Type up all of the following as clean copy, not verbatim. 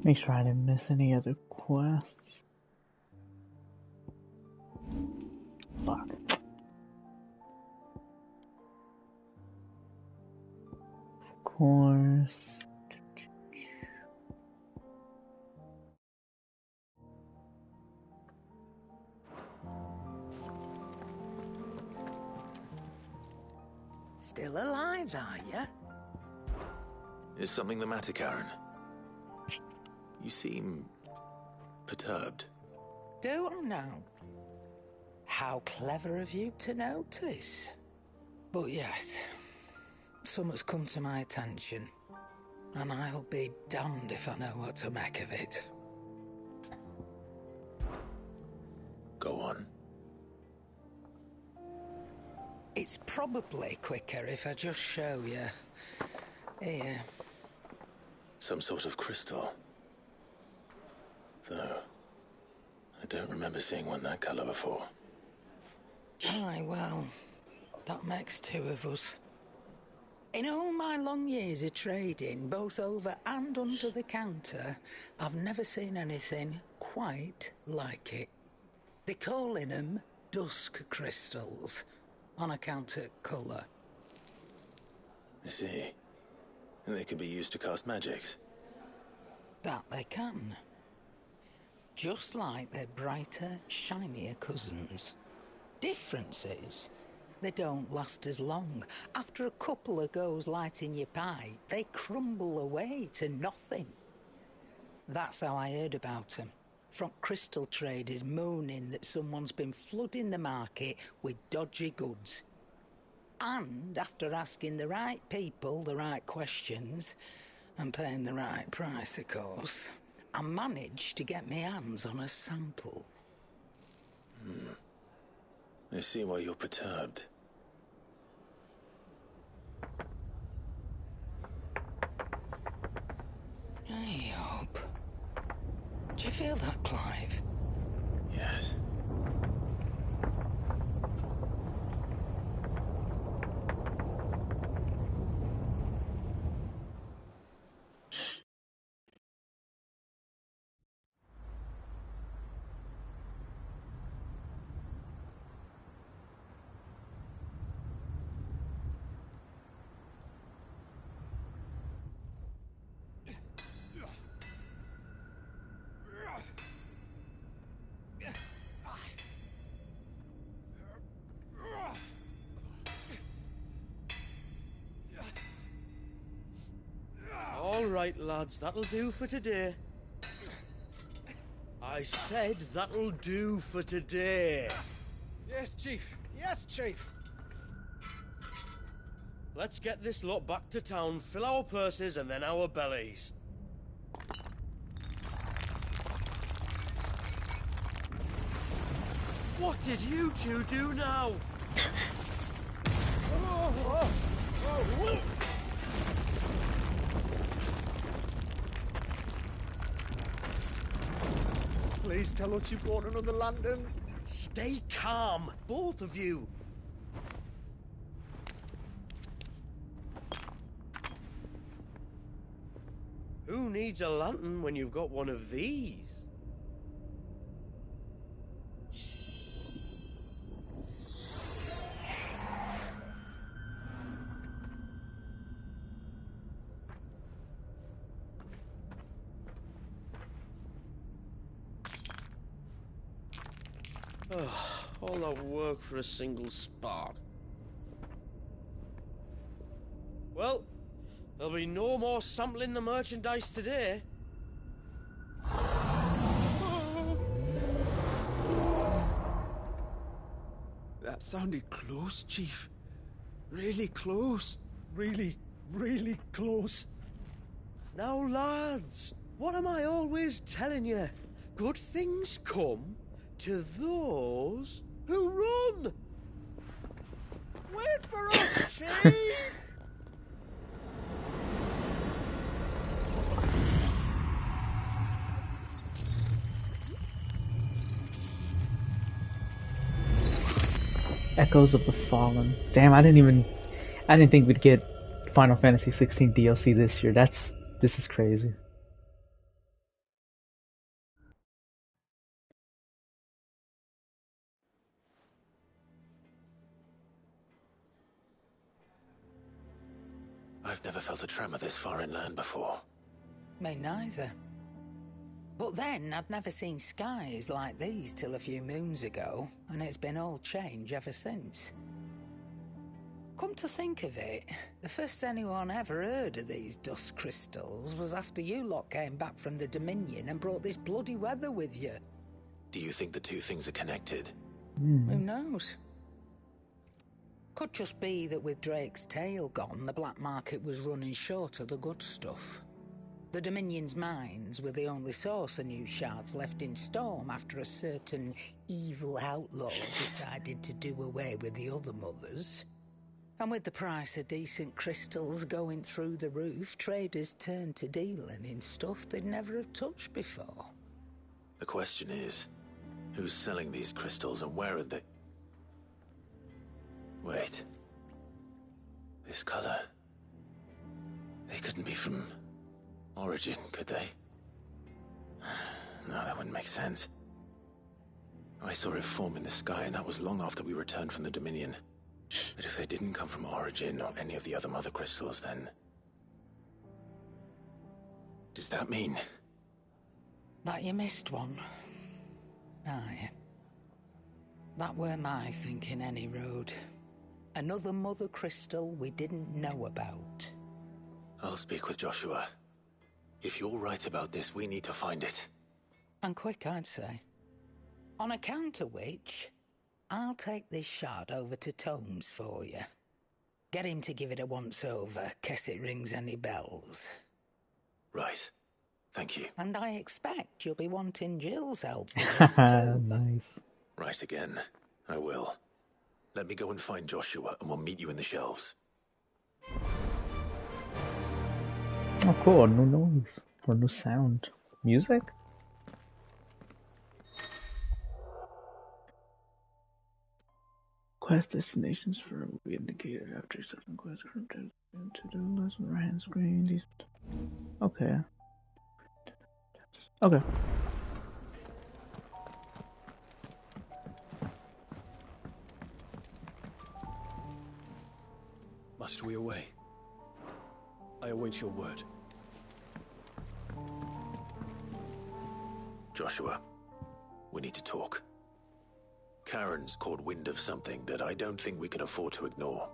Make sure I didn't miss any other quests. Fuck. Of course. Still alive, are you? Is something the matter, Karen? You seem perturbed. Do I know? How clever of you to notice. But yes, something's come to my attention, and I'll be damned if I know what to make of it. Go on. It's probably quicker if I just show you. Here. Some sort of crystal. Though, I don't remember seeing one that color before. Aye, well, that makes two of us. In all my long years of trading, both over and under the counter, I've never seen anything quite like it. They're calling them dusk crystals, on account of colour. I see. And they could be used to cast magics. That they can. Just like their brighter, shinier cousins. Difference is, they don't last as long. After a couple of goes lighting your pipe, they crumble away to nothing. That's how I heard about them. From crystal traders moaning that someone's been flooding the market with dodgy goods. And after asking the right people the right questions, and paying the right price, of course, I managed to get my hands on a sample. I see why you're perturbed. I hope. Do you feel that, Clive? Yes. All right, lads, that'll do for today. I said that'll do for today. Yes, Chief. Yes, Chief. Let's get this lot back to town, fill our purses and then our bellies. What did you two do now? Please tell us you brought another lantern. Stay calm, both of you. Who needs a lantern when you've got one of these? All that work for a single spark. Well, there'll be no more sampling the merchandise today. That sounded close, Chief. Really close. Really, really close. Now, lads, what am I always telling you? Good things come to those who run. Wait for us, Chief! Echoes of the Fallen. Damn, I didn't think we'd get Final Fantasy 16 DLC this year. This is crazy. I've never felt a tremor this far inland before. Me neither. But then, I'd never seen skies like these till a few moons ago, and it's been all change ever since. Come to think of it, the first anyone ever heard of these dust crystals was after you lot came back from the Dominion and brought this bloody weather with you. Do you think the two things are connected? Who knows? Could just be that with Drake's tail gone, the black market was running short of the good stuff. The Dominion's mines were the only source of new shards left in Storm after a certain evil outlaw decided to do away with the other mothers. And with the price of decent crystals going through the roof, traders turned to dealing in stuff they'd never have touched before. The question is, who's selling these crystals and where are they? Wait. This color. They couldn't be from Origin, could they? No, that wouldn't make sense. I saw it form in the sky, and that was long after we returned from the Dominion. But if they didn't come from Origin or any of the other mother crystals, then... does that mean... That you missed one? Aye. That were my thinking, any road. Another mother crystal we didn't know about. I'll speak with Joshua. If you're right about this, we need to find it. And quick, I'd say. On account of which, I'll take this shard over to Tomes for you. Get him to give it a once-over, case it rings any bells. Right. Thank you. And I expect you'll be wanting Jill's help with this too. Nice. Right again. I will. Let me go and find Joshua, and we'll meet you in the shelves. Oh, cool. No noise or no sound. Music? Quest destinations for will be indicated after certain quests from to the left and right hand screen. These. Okay. Okay. Must we away? I await your word. Joshua, we need to talk. Karen's caught wind of something that I don't think we can afford to ignore.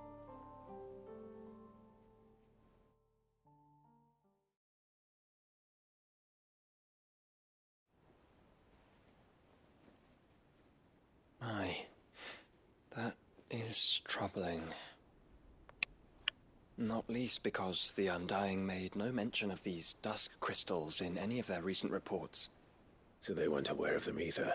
Aye, that is troubling. Not least because the Undying made no mention of these dusk crystals in any of their recent reports. So they weren't aware of them either.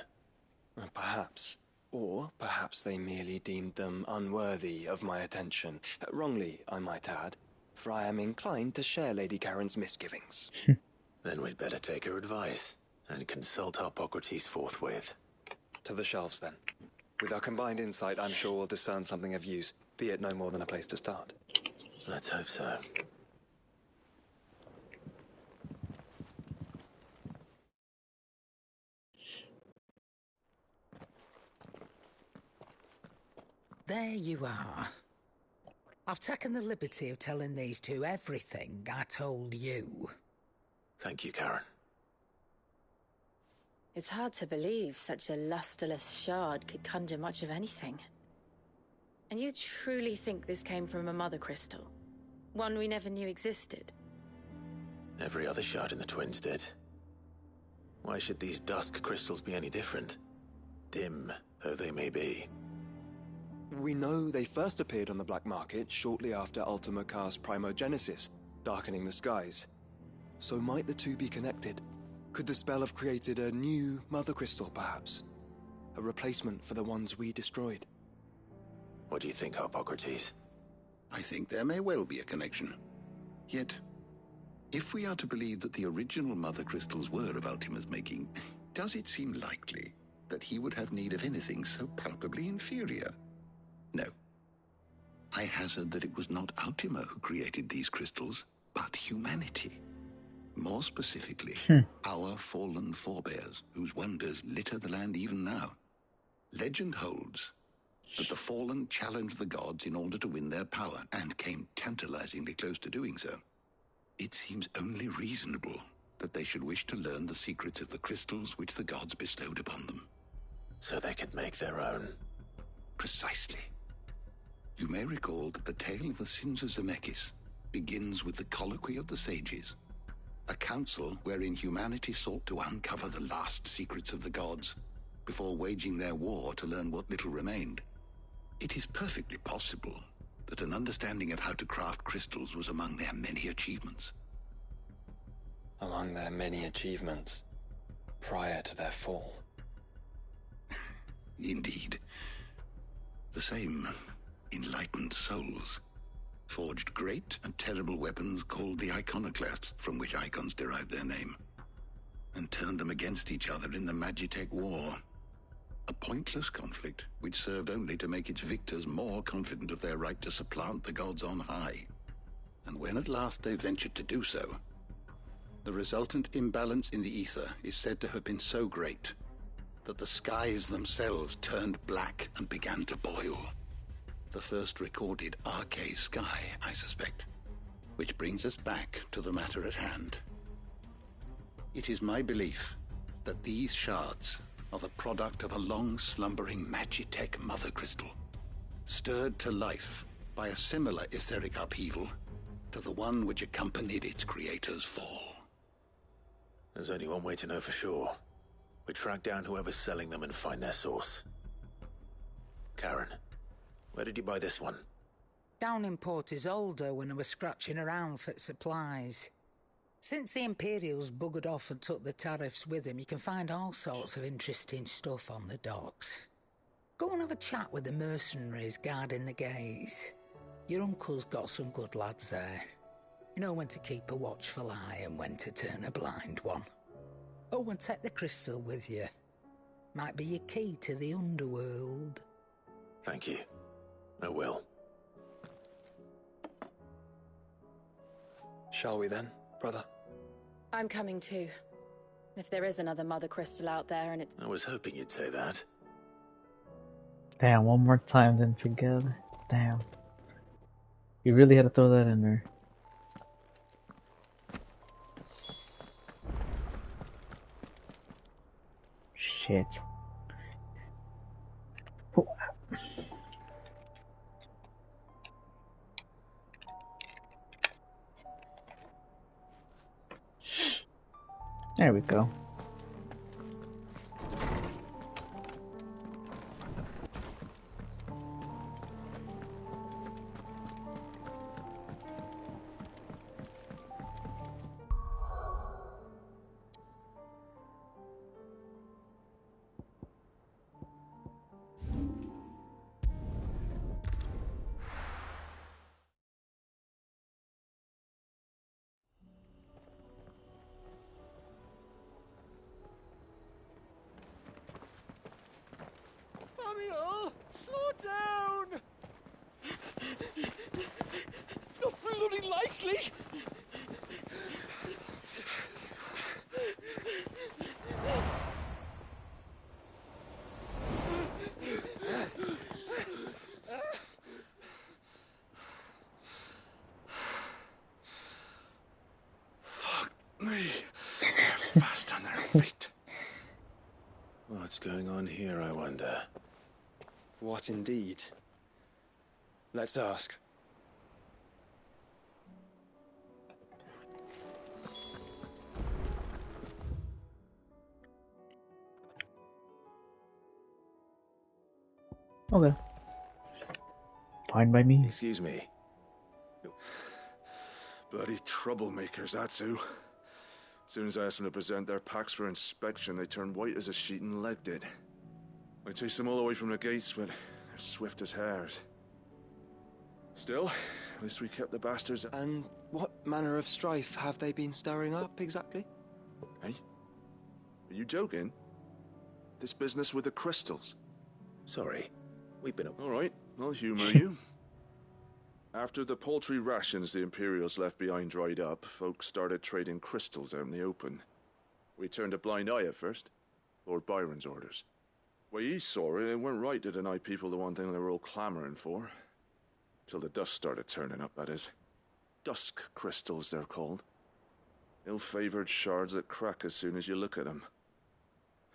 Perhaps. Or perhaps they merely deemed them unworthy of my attention. Wrongly, I might add, for I am inclined to share Lady Karen's misgivings. Then we'd better take her advice and consult Harpocrates forthwith. To the shelves, then. With our combined insight, I'm sure we'll discern something of use, be it no more than a place to start. Let's hope so. There you are. I've taken the liberty of telling these two everything I told you. Thank you, Karen. It's hard to believe such a lusterless shard could conjure much of anything. And you truly think this came from a mother crystal? One we never knew existed? Every other shard in the Twins did. Why should these dusk crystals be any different? Dim though they may be. We know they first appeared on the black market shortly after Ultima cast Primogenesis, darkening the skies. So might the two be connected? Could the spell have created a new mother crystal, perhaps? A replacement for the ones we destroyed? What do you think, Harpocrates? I think there may well be a connection. Yet, if we are to believe that the original mother crystals were of Ultima's making, does it seem likely that he would have need of anything so palpably inferior? No. I hazard that it was not Ultima who created these crystals, but humanity. More specifically, our fallen forebears, whose wonders litter the land even now. Legend holds that the Fallen challenged the gods in order to win their power, and came tantalizingly close to doing so. It seems only reasonable that they should wish to learn the secrets of the crystals which the gods bestowed upon them. So they could make their own. Precisely. You may recall that the tale of the Sins of Zemeckis begins with the Colloquy of the Sages, a council wherein humanity sought to uncover the last secrets of the gods before waging their war to learn what little remained. It is perfectly possible that an understanding of how to craft crystals was among their many achievements. Among their many achievements prior to their fall. Indeed. The same enlightened souls forged great and terrible weapons called the Iconoclasts, from which icons derived their name, and turned them against each other in the Magitech War. A pointless conflict which served only to make its victors more confident of their right to supplant the gods on high. And when at last they ventured to do so, the resultant imbalance in the ether is said to have been so great that the skies themselves turned black and began to boil. The first recorded Arcade sky, I suspect. Which brings us back to the matter at hand. It is my belief that these shards are the product of a long-slumbering Magitech mother crystal, stirred to life by a similar etheric upheaval to the one which accompanied its creator's fall. There's only one way to know for sure. We track down whoever's selling them and find their source. Karen, where did you buy this one? Down in Port Isolde when I was scratching around for supplies. Since the Imperials buggered off and took the tariffs with them, you can find all sorts of interesting stuff on the docks. Go and have a chat with the mercenaries guarding the gates. Your uncle's got some good lads there. You know when to keep a watchful eye and when to turn a blind one. Oh, and take the crystal with you. Might be your key to the underworld. Thank you. I will. Shall we then, brother? I'm coming too. If there is another mother crystal out there and it's... I was hoping you'd say that. Damn, one more time then together. Damn. You really had to throw that in there. Shit. Oh. There we go. Samuel, slow down! Not bloody likely! Fuck me. They're fast on their feet. What's going on here, I wonder? What indeed? Let's ask. Okay. Fine by me. Excuse me. Bloody troublemakers, that's who. As soon as I asked them to present their packs for inspection, they turned white as a sheet and legged it. I chased them all away from the gates, but they're swift as hares. Still, at least we kept the bastards. And what manner of strife have they been stirring up, exactly? Hey? Are you joking? This business with the crystals? Sorry, we've been... All right, I'll humor you. After the paltry rations the Imperials left behind dried up, folks started trading crystals out in the open. We turned a blind eye at first. Lord Byron's orders. Well, you saw it. It weren't right to deny people the one thing they were all clamoring for. Till the dust started turning up, that is. Dusk crystals, they're called. Ill-favored shards that crack as soon as you look at them.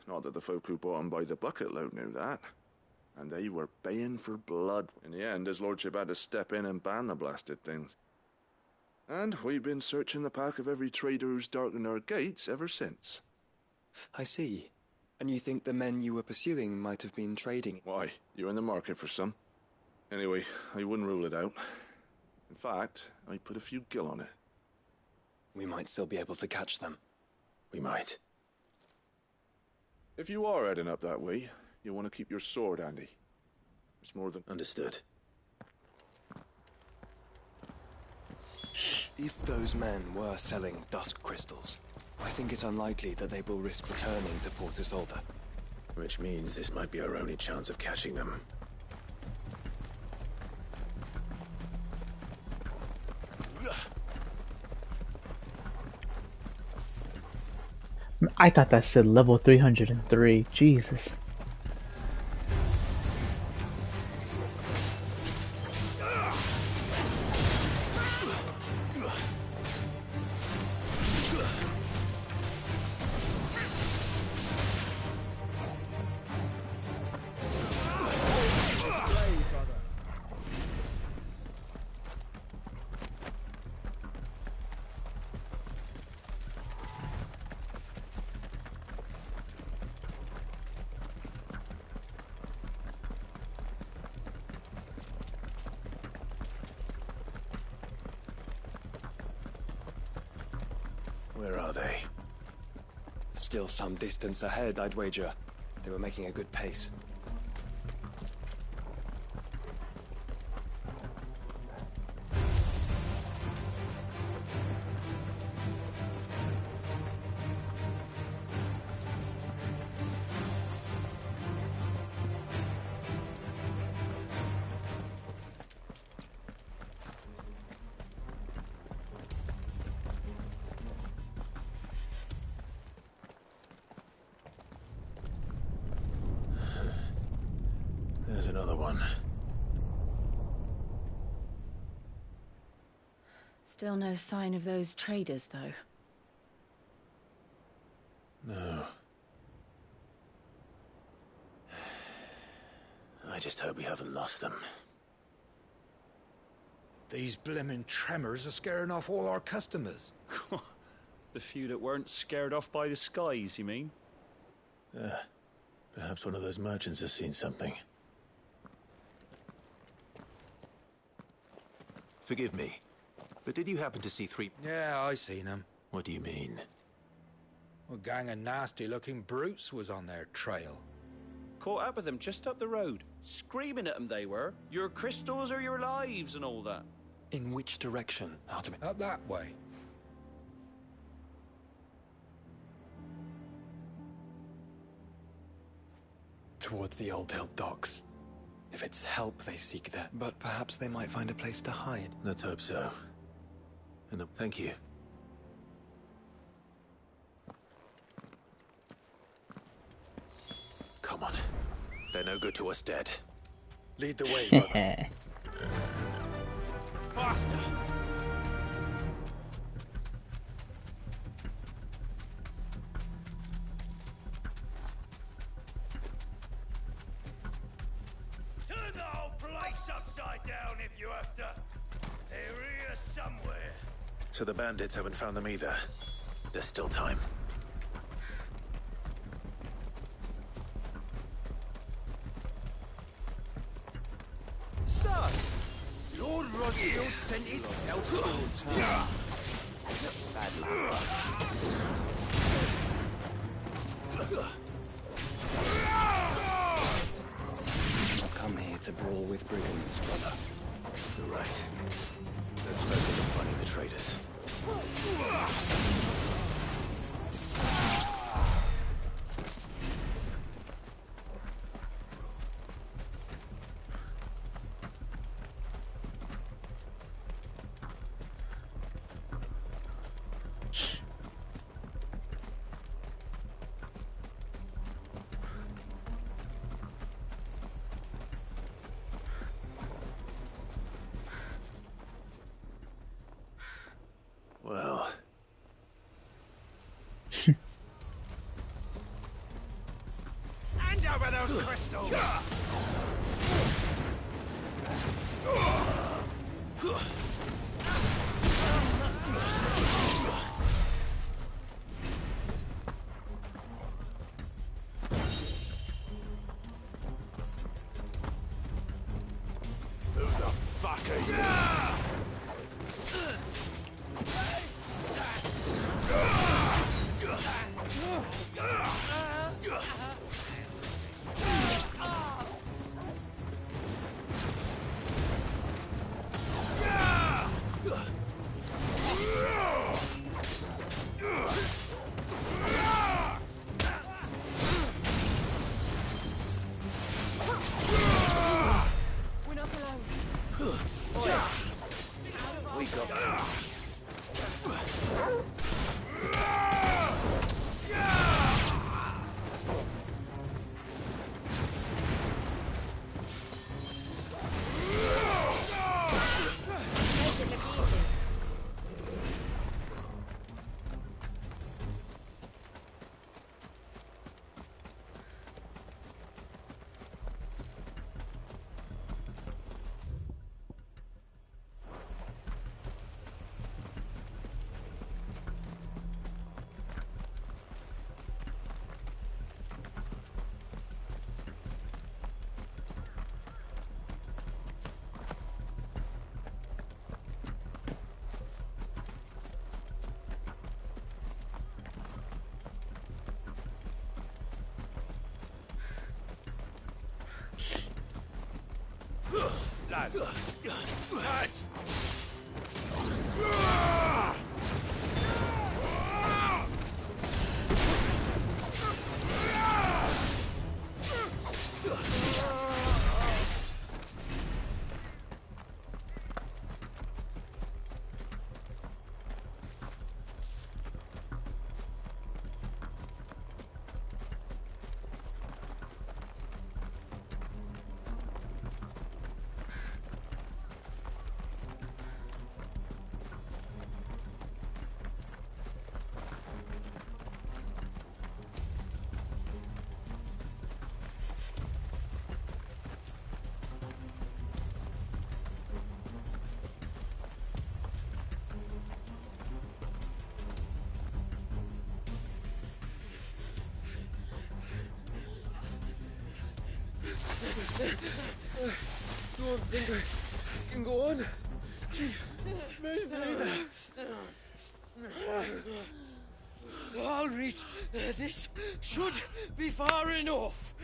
Not that the folk who bought them by the bucket load knew that. And they were baying for blood. In the end, his lordship had to step in and ban the blasted things. And we've been searching the pack of every trader who's darkened our gates ever since. I see. And you think the men you were pursuing might have been trading? Why? You're in the market for some. Anyway, I wouldn't rule it out. In fact, I put a few gil on it. We might still be able to catch them. We might. If you are heading up that way, you'll want to keep your sword handy. It's more than... Understood. If those men were selling dusk crystals, I think it unlikely that they will risk returning to Port Isolde. Which means this might be our only chance of catching them. I thought that said level 303. Jesus. Where are they? Still some distance ahead, I'd wager. They were making a good pace. There's another one. Still no sign of those traders, though. No. I just hope we haven't lost them. These blimmin' tremors are scaring off all our customers. The few that weren't scared off by the skies, you mean? Perhaps one of those merchants has seen something. Forgive me, but did you happen to see three... Yeah, I seen them. What do you mean? A gang of nasty-looking brutes was on their trail. Caught up with them just up the road. Screaming at them they were. Your crystals or your lives and all that. In which direction, Artemis? Up that way. Towards the Old Hill docks. If it's help they seek there, but perhaps they might find a place to hide. Let's hope so. And thank you. Come on. They're no good to us dead. Lead the way, brother. Faster! Turn the whole place upside down if you have to. They're here somewhere. So the bandits haven't found them either. There's still time. So, Lord Rosfield sent his sellswords here. Bad luck. I've come here to brawl with brigands, brother. You're right. Let's focus on finding the traitors. Recover those crystals! Who the fuck are you? We're not alone. We got Lads! Lads! Don't think I can go on. Chief, maybe. I'll reach. This should be far enough.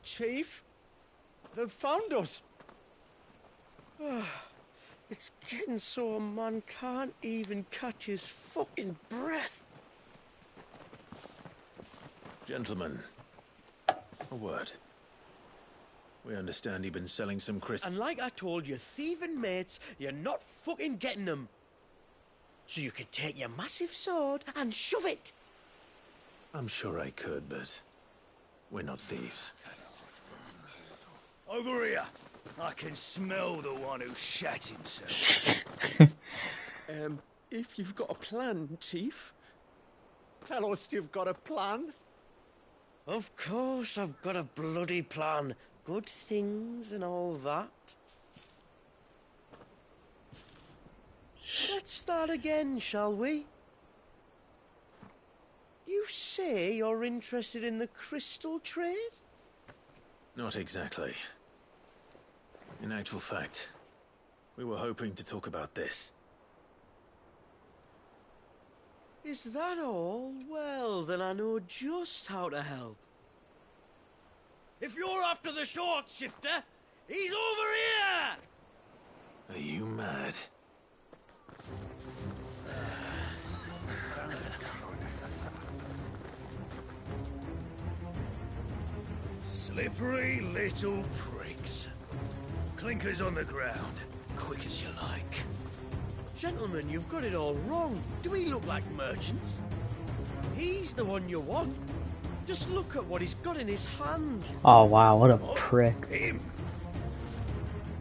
Chief? They've found us. It's getting so a man can't even catch his fucking breath. Gentlemen, a word. We understand you've been selling some crystals. And like I told your thieving mates, you're not fucking getting them. So you could take your massive sword and shove it. I'm sure I could, but we're not thieves. Over here! I can smell the one who shat himself. If you've got a plan, Chief. Tell us you've got a plan. Of course I've got a bloody plan. Good things and all that. Let's start again, shall we? You say you're interested in the crystal trade? Not exactly. In actual fact, we were hoping to talk about this. Is that all? Well, then I know just how to help. If you're after the short shifter, he's over here! Are you mad? Slippery little pricks. Clinkers on the ground, quick as you like. Gentlemen, you've got it all wrong. Do we look like merchants? He's the one you want. Just look at what he's got in his hand. Oh wow, what a prick. Him?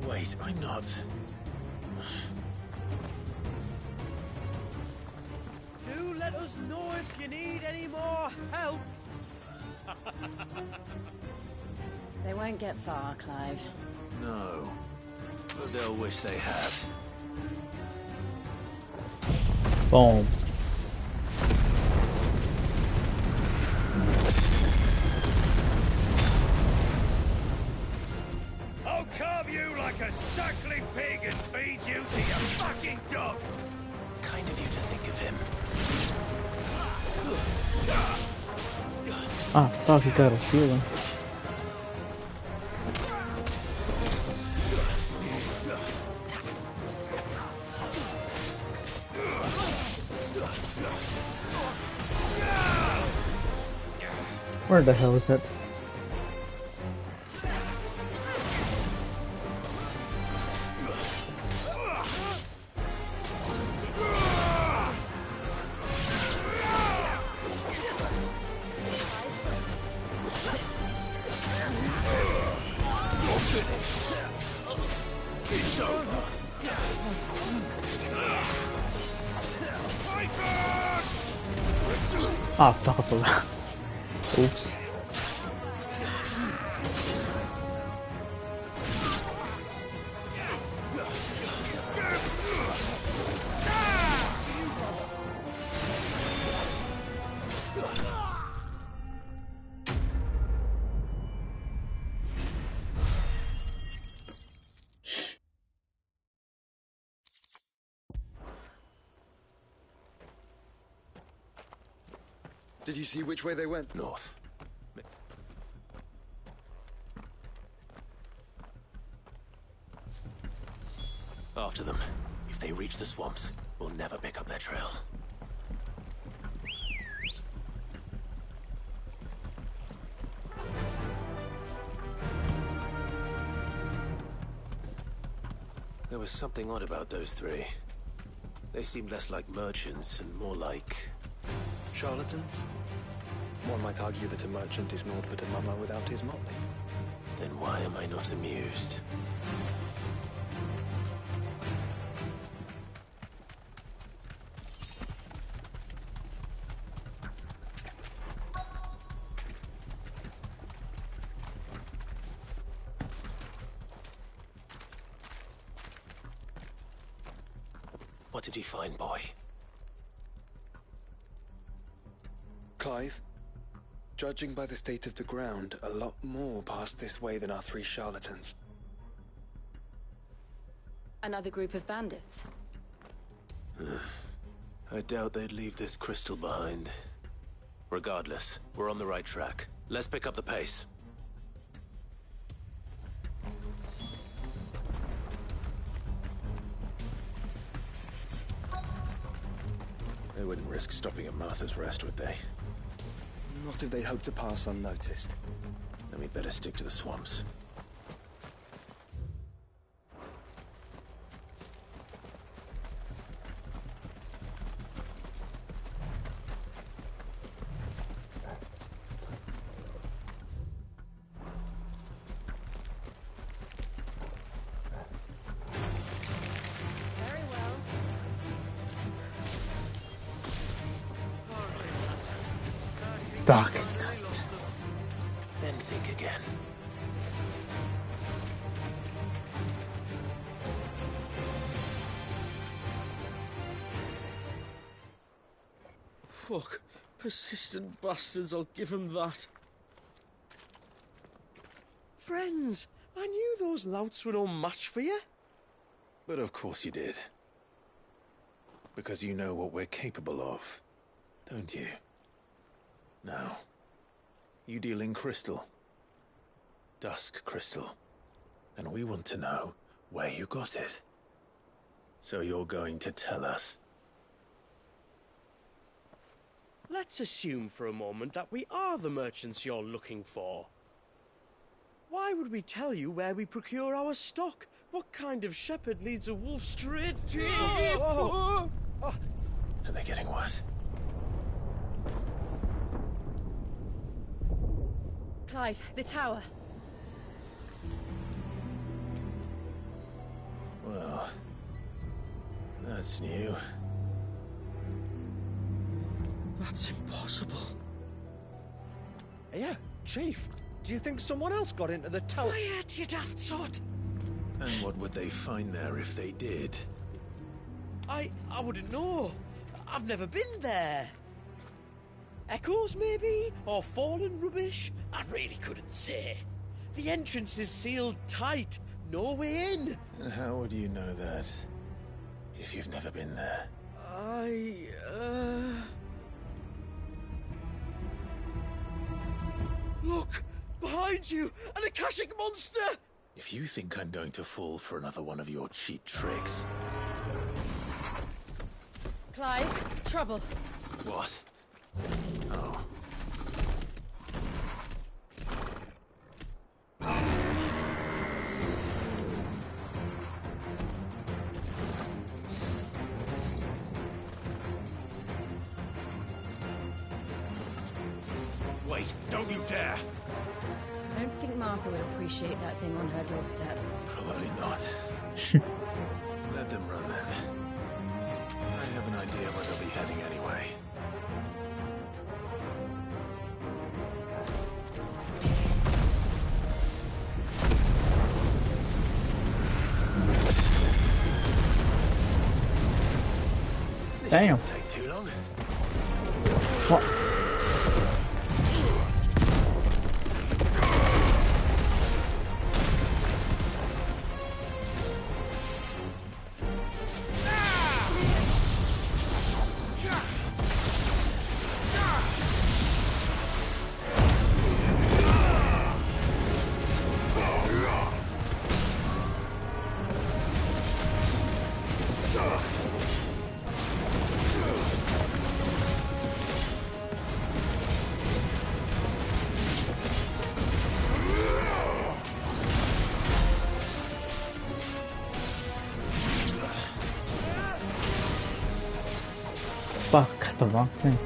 Wait, I'm not... Do let us know if you need any more help. They won't get far, Clive. No. But they'll wish they had. Boom. I'll carve you like a suckling pig and feed you to your fucking dog. Kind of you to think of him. Ah, fuck, he got a feeling. Where the hell is that? Ah, fuck, I forgot. Oops. Did you see which way they went? North. After them. If they reach the swamps, we'll never pick up their trail. There was something odd about those three. They seemed less like merchants and more like... charlatans? One might argue that a merchant is naught but a mummer without his motley. Then why am I not amused? What did he find, boy? Clive, judging by the state of the ground, a lot more passed this way than our three charlatans. Another group of bandits? I doubt they'd leave this crystal behind. Regardless, we're on the right track. Let's pick up the pace. They wouldn't risk stopping at Martha's Rest, would they? Not if they hope to pass unnoticed. Then we'd better stick to the swamps. Fuck. Then think again. Fuck. Persistent bastards, I'll give them that. Friends, I knew those louts were no match for you. But of course you did. Because you know what we're capable of, don't you? Now, you deal in crystal. Dusk crystal. And we want to know where you got it. So you're going to tell us. Let's assume for a moment that we are the merchants you're looking for. Why would we tell you where we procure our stock? What kind of shepherd leads a wolf straight to... Are they getting worse? Clive, the tower. Well, that's new. That's impossible. Yeah, Chief. Do you think someone else got into the tower? Quiet, you daft sod! And what would they find there if they did? I wouldn't know. I've never been there. Echoes, maybe? Or fallen rubbish? I really couldn't say. The entrance is sealed tight. No way in. And how would you know that, if you've never been there? Look! Behind you! An Akashic monster! If you think I'm going to fall for another one of your cheap tricks... Clive, trouble. What? Oh. Wait, don't you dare! I don't think Martha would appreciate that thing on her doorstep. Probably not. Let them run then. I have an idea where they'll be heading anyway. Damn. Take too long. What? Fuck, the wrong thing.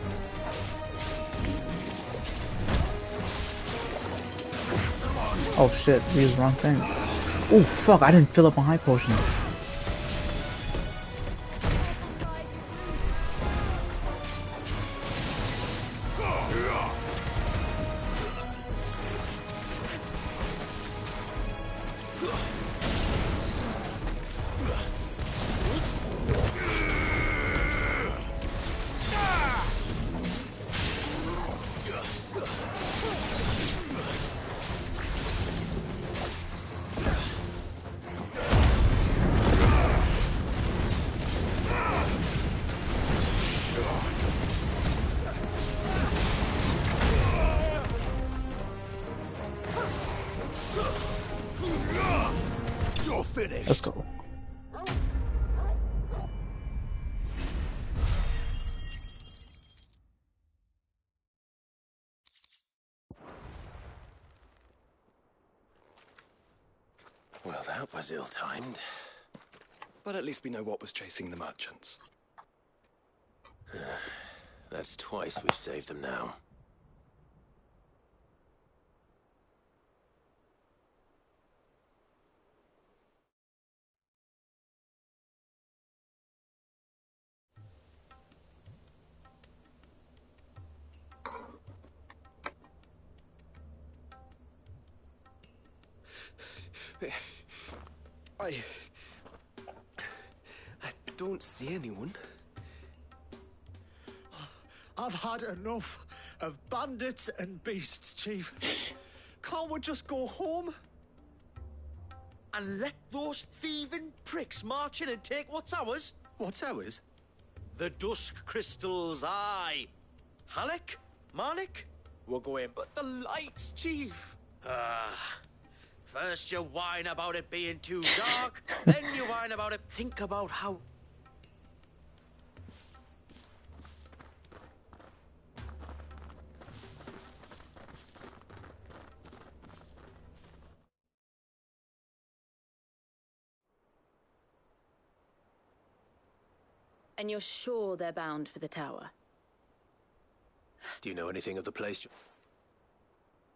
Oh shit, these wrong things. Oh fuck, I didn't fill up on high potions. You're finished. Let's go. Well, that was ill-timed. But at least we know what was chasing the merchants. That's twice we've saved them now. I don't see anyone. I've had enough of bandits and beasts, Chief. Can't we just go home? And let those thieving pricks march in and take what's ours? What's ours? The Dusk Crystals, aye. Halleck? Marnik? We're going, but the lights, Chief. First you whine about it being too dark, then you whine about it. Think about how... And you're sure they're bound for the tower? Do you know anything of the place?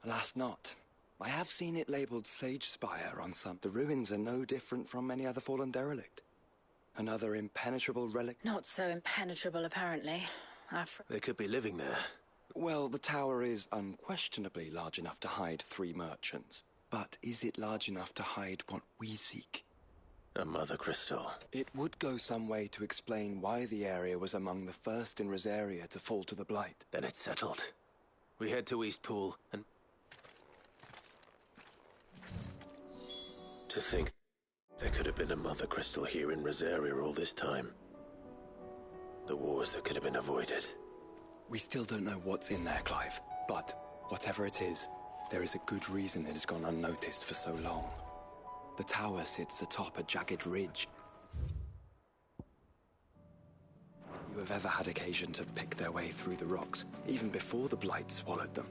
Alas not. I have seen it labelled Sage Spire on some. The ruins are no different from any other fallen derelict. Another impenetrable relic. Not so impenetrable, apparently. They could be living there. Well, the tower is unquestionably large enough to hide 3 merchants. But is it large enough to hide what we seek? A mother crystal. It would go some way to explain why the area was among the first in Rosaria to fall to the Blight. Then it's settled. We head to Eastpool and... To think there could have been a mother crystal here in Rosaria all this time. The wars that could have been avoided. We still don't know what's in there, Clive. But whatever it is, there is a good reason it has gone unnoticed for so long. The tower sits atop a jagged ridge. You have ever had occasion to pick their way through the rocks, even before the Blight swallowed them.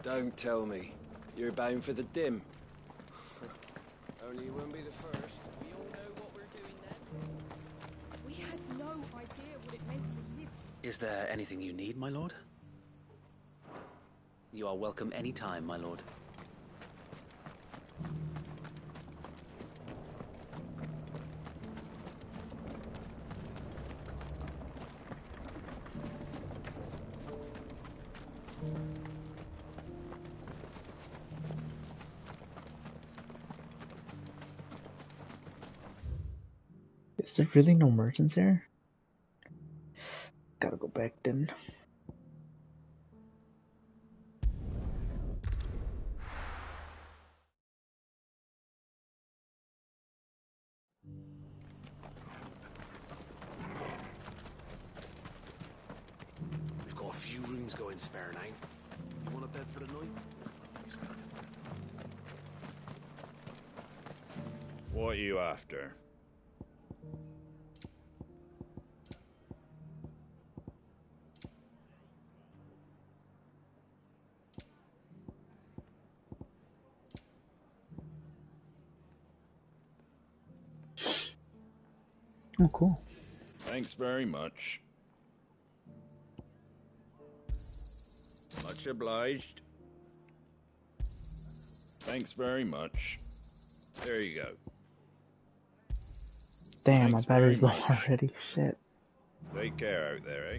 Don't tell me. You're bound for the dim. Only you won't be the first. We all know what we're doing then. We had no idea what it meant to live. Is there anything you need, my lord? You are welcome any time, my lord. Is there really no merchants there? Gotta go back then. We've got a few rooms going spare now. You want a bed for the night? What are you after? Oh, cool. Thanks very much. Much obliged. Thanks very much. There you go. Damn, Thanks my battery's low very much. already. Shit. Take care out there, eh?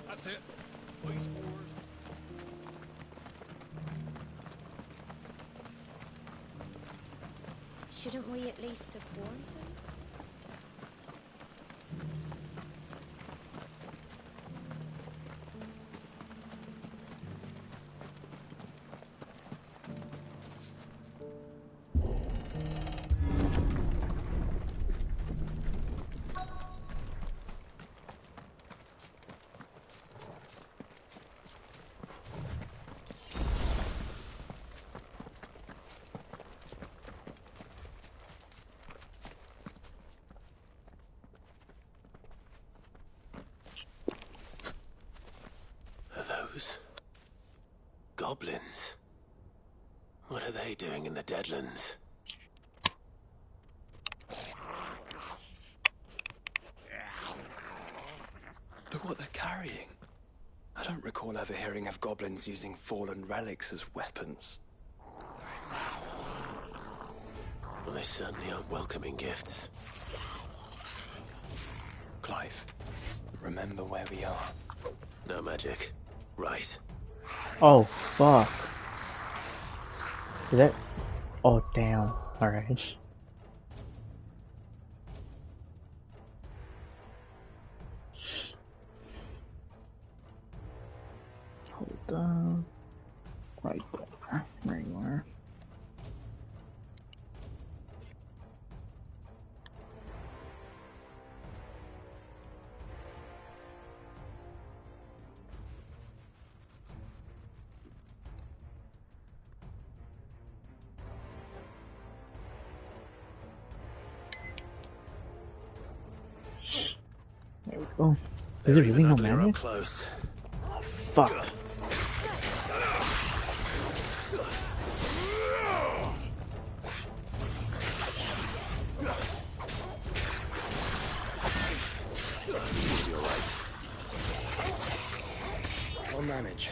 That's it. Please forward. Shouldn't we at least have warned him? Are those goblins? What are they doing in the Deadlands? Look what they're carrying. I don't recall ever hearing of goblins using fallen relics as weapons. Well, they certainly aren't welcoming gifts. Clive, remember where we are. No magic. Right. Oh, fuck. Is that... Oh, damn. Alright. Hold on. Right there. Right Oh, is it really no mana? Close. Fuck. I'll manage.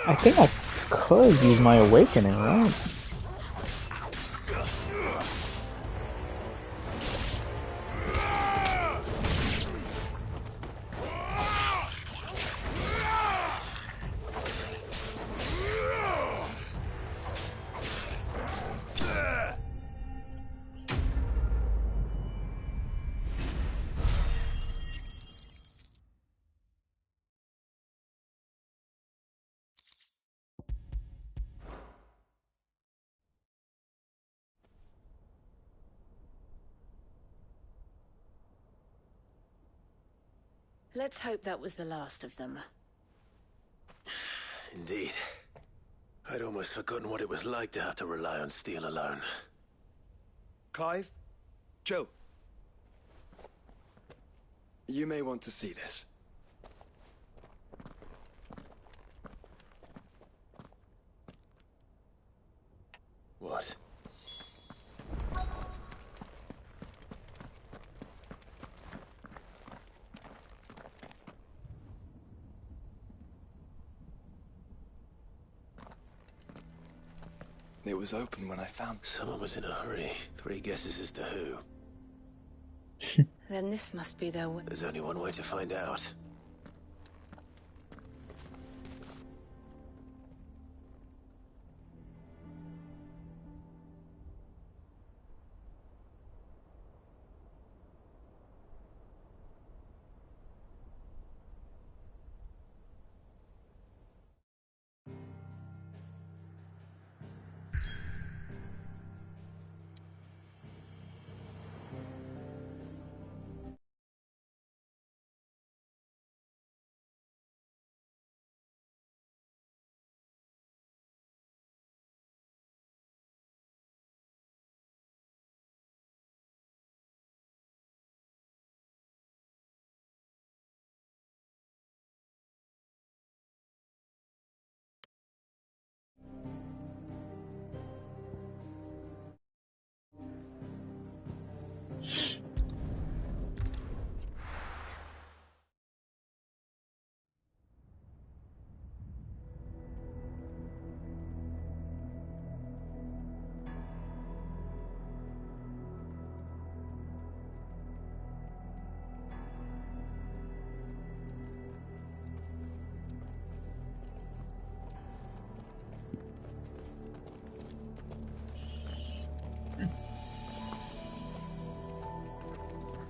I think I could use my awakening, right? Let's hope that was the last of them. Indeed. I'd almost forgotten what it was like to have to rely on steel alone. Clive? Jill? You may want to see this. What? It was open when I found... Someone was in a hurry. 3 guesses as to who. Then this must be their way. There's only one way to find out.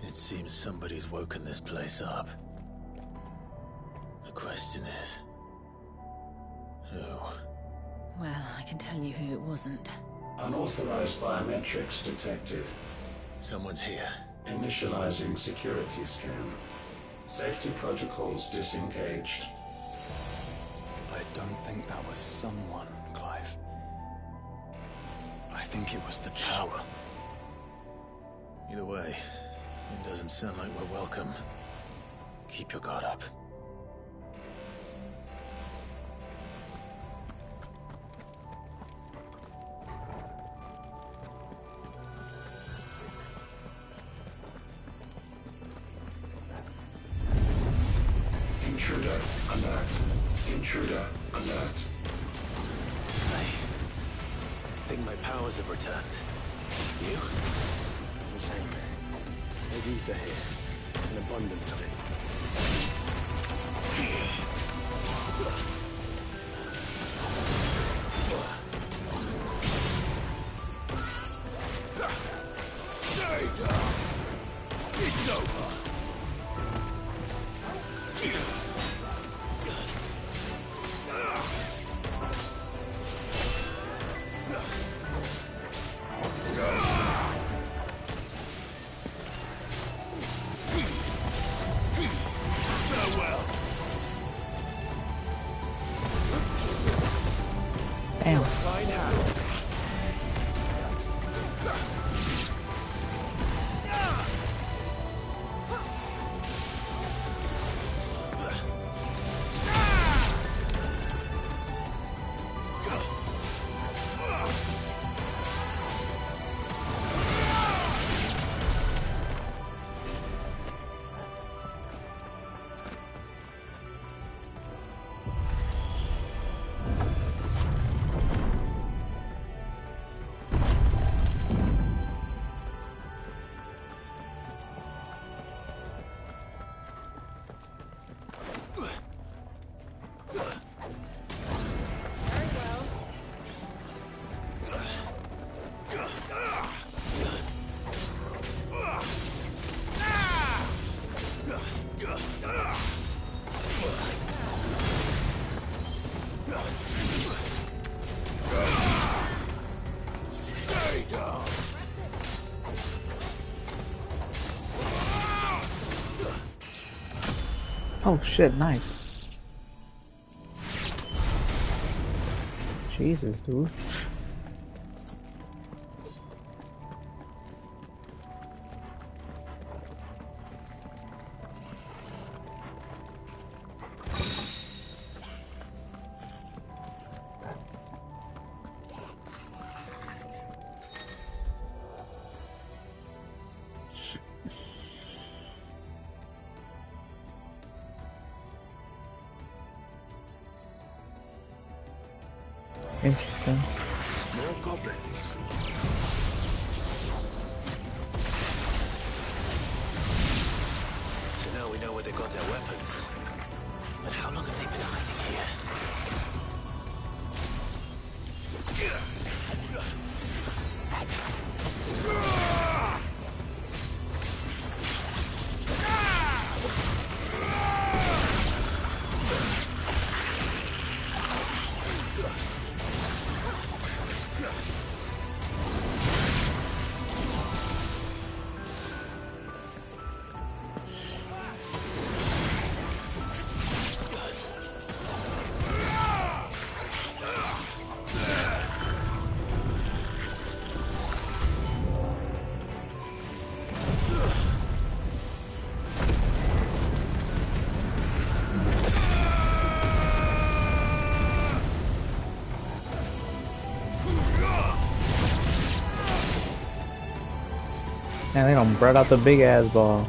It seems somebody's woken this place up. The question is... who? Well, I can tell you who it wasn't. Unauthorized biometrics detected. Someone's here. Initializing security scan. Safety protocols disengaged. I don't think that was someone, Clive. I think it was the tower. Either way, it doesn't sound like we're welcome. Keep your guard up. Intruder alert. Intruder alert. I think my powers have returned. You? The same. There's ether here. An abundance of it. Stay down! It's over! Farewell. Oh shit, nice. Jesus, dude. Interesting. More goblins. So now we know where they got their weapons. But how long have they been hiding here? Man, they done brought out the big ass ball.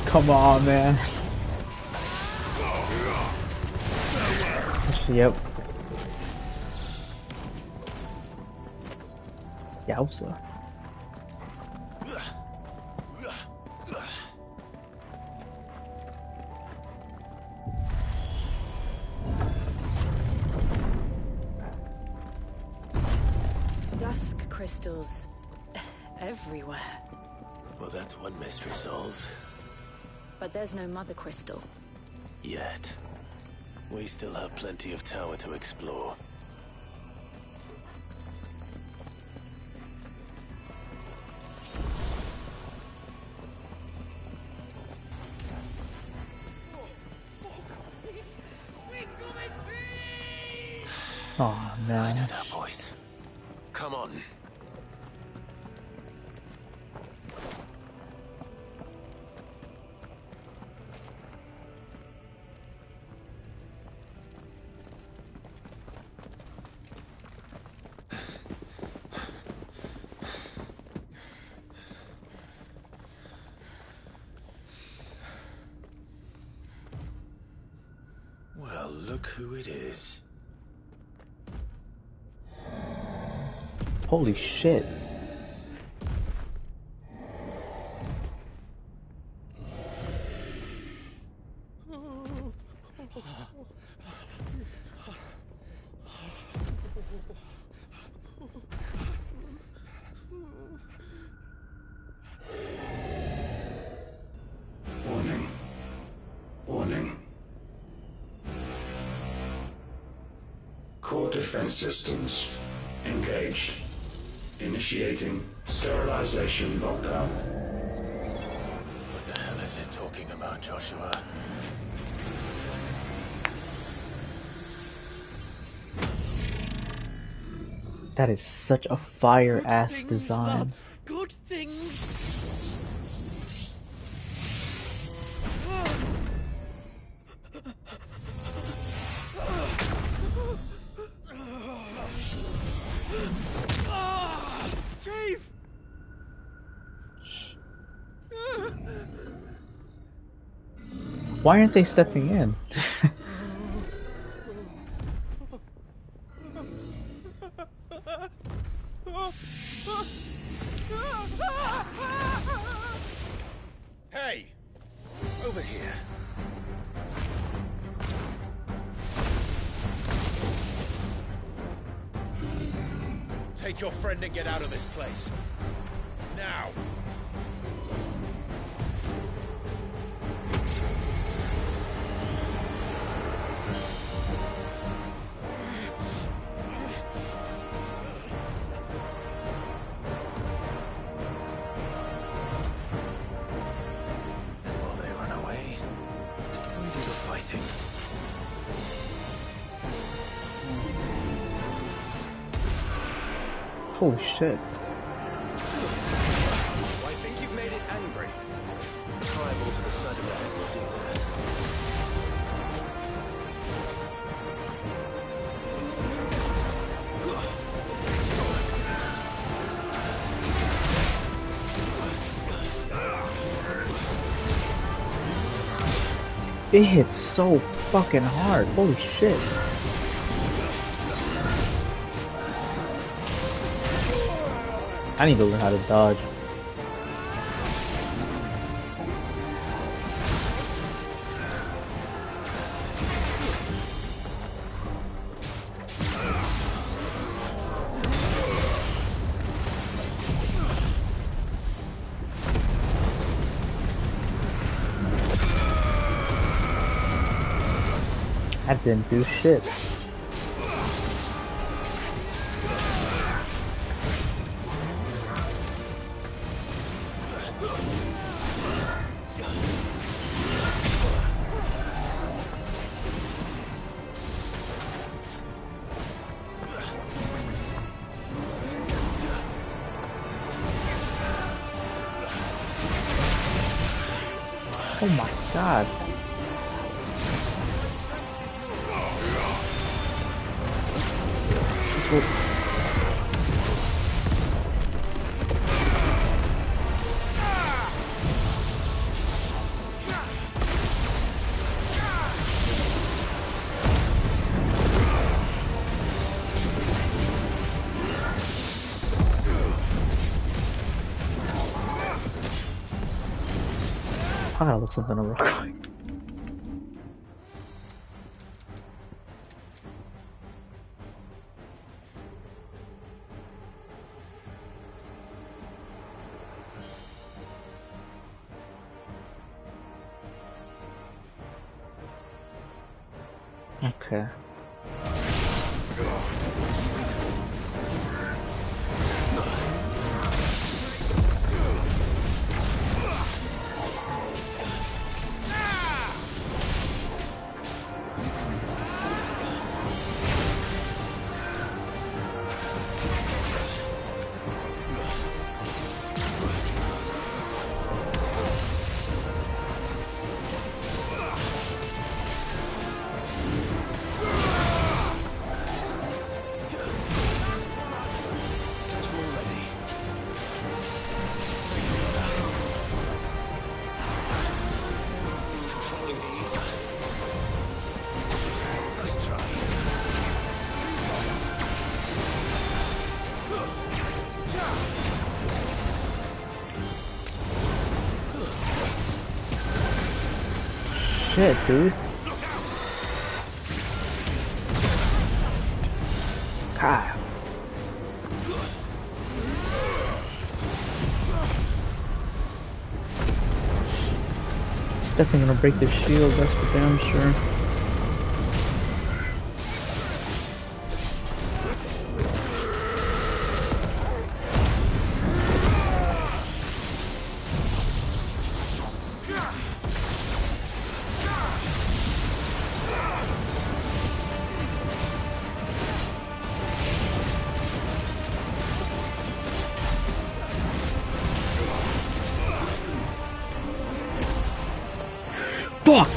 Come on, man. Yep. Yowza. Dusk crystals everywhere. Well, that's one mystery solved. But there's no mother crystal. Yet. We still have plenty of tower to explore. Oh man. I know that voice. Come on. Well, look who it is. Holy shit. Warning. Warning. core defense systems engaged. Initiating sterilization lockdown. What the hell is it talking about, Joshua? That is such a fire-ass design. Lads. Good things. Chief. Why aren't they stepping in? Hey! Over here. Take your friend and get out of this place. Now! And while they run away, we do the fighting. Holy shit. I think you've made it angry. Tribal to the side of the head will do It hits so fucking hard. Holy shit. I need to learn how to dodge. I didn't do shit. Oh my god. I gotta look something up real quick. Okay. Shit, dude. God. He's definitely gonna break the shield, that's for damn sure. Fuck!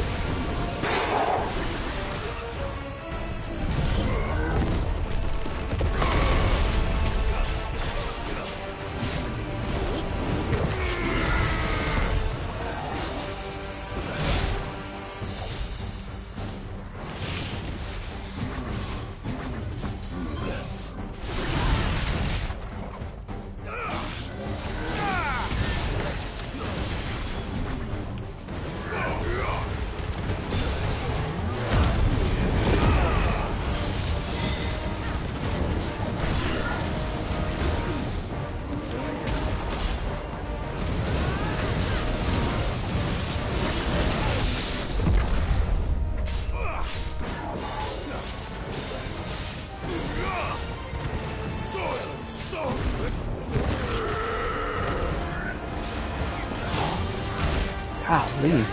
Golly.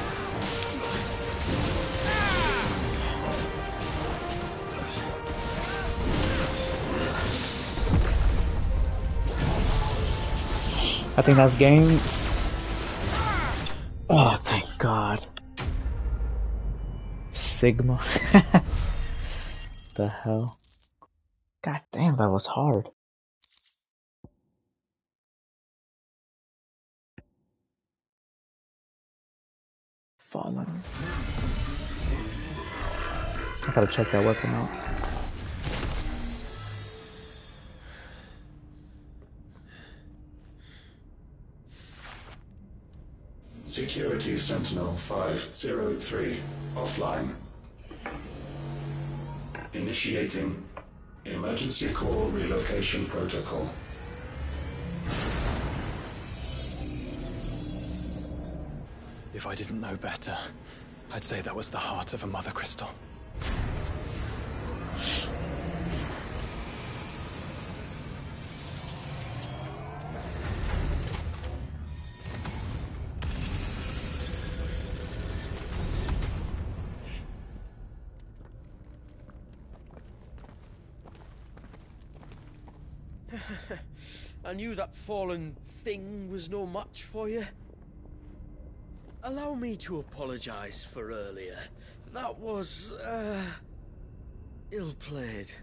I think that's game. Oh, thank God. Sigma. The hell? God damn, that was hard. Fallen. I gotta check that weapon out. Security Sentinel 503 offline. Initiating emergency call relocation protocol. If I didn't know better, I'd say that was the heart of a Mother Crystal. I knew that fallen thing was no match for you. Allow me to apologize for earlier. That was, ill-played.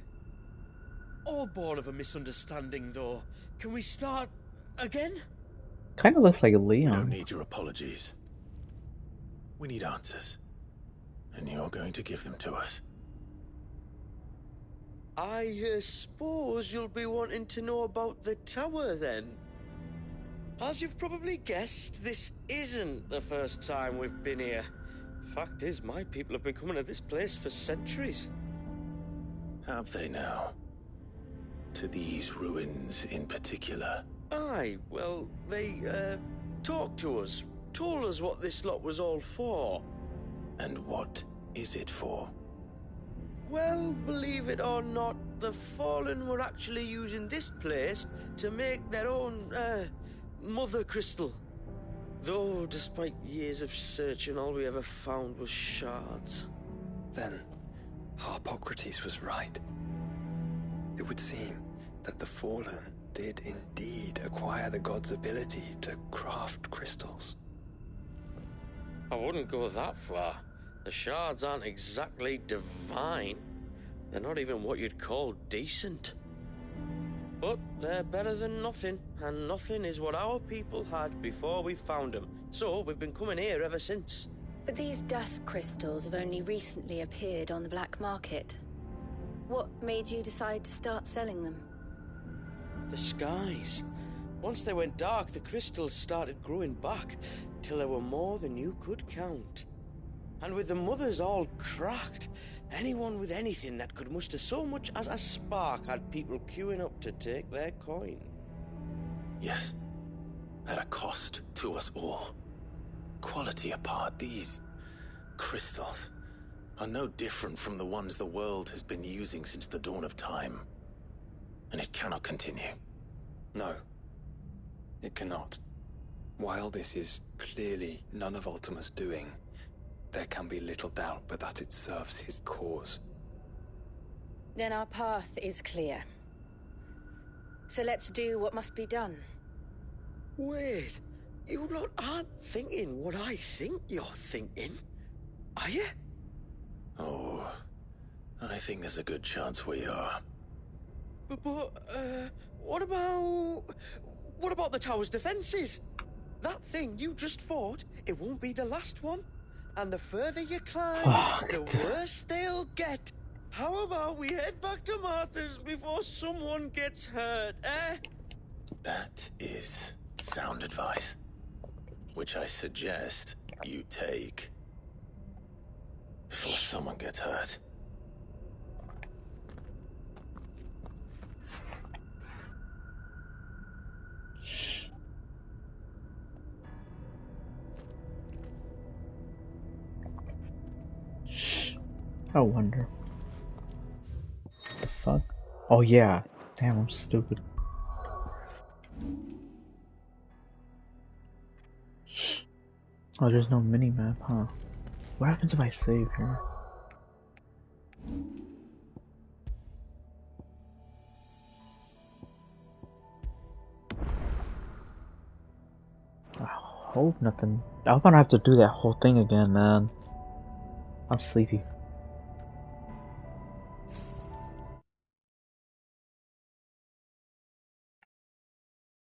All born of a misunderstanding, though. Can we start again? Kinda looks like We Leon. don't need your apologies. We need answers. And you're going to give them to us. I suppose you'll be wanting to know about the tower, then. As you've probably guessed, this isn't the first time we've been here. Fact is, my people have been coming to this place for centuries. Have they now? To these ruins in particular? Aye, well, they, talked to us, told us what this lot was all for. And what is it for? Well, believe it or not, the Fallen were actually using this place to make their own, Mother Crystal. Though, despite years of searching, all we ever found was shards. Then, Harpocrates was right. It would seem that the Fallen did indeed acquire the god's ability to craft crystals. I wouldn't go that far. The shards aren't exactly divine. They're not even what you'd call decent. But they're better than nothing, and nothing is what our people had before we found them. So we've been coming here ever since. But these dusk crystals have only recently appeared on the black market. What made you decide to start selling them? The skies. Once they went dark, the crystals started growing back, till there were more than you could count. And with the mothers all cracked, anyone with anything that could muster so much as a spark had people queuing up to take their coin. Yes. At a cost to us all. Quality apart, these crystals are no different from the ones the world has been using since the dawn of time. And it cannot continue. No, it cannot. While this is clearly none of Ultima's doing, there can be little doubt but that it serves his cause. Then our path is clear. So let's do what must be done. Wait, you lot aren't thinking what I think you're thinking. Are you? Oh, I think there's a good chance we are. But what about the tower's defenses? That thing you just fought, it won't be the last one. And the further you climb, the worse they'll get. How about we head back to Martha's before someone gets hurt, eh? That is sound advice, which I suggest you take before someone gets hurt. I wonder. Fuck. Oh yeah. Damn, I'm stupid. Oh, there's no mini-map, huh? What happens if I save here? I hope nothing. I hope I don't have to do that whole thing again, man. I'm sleepy.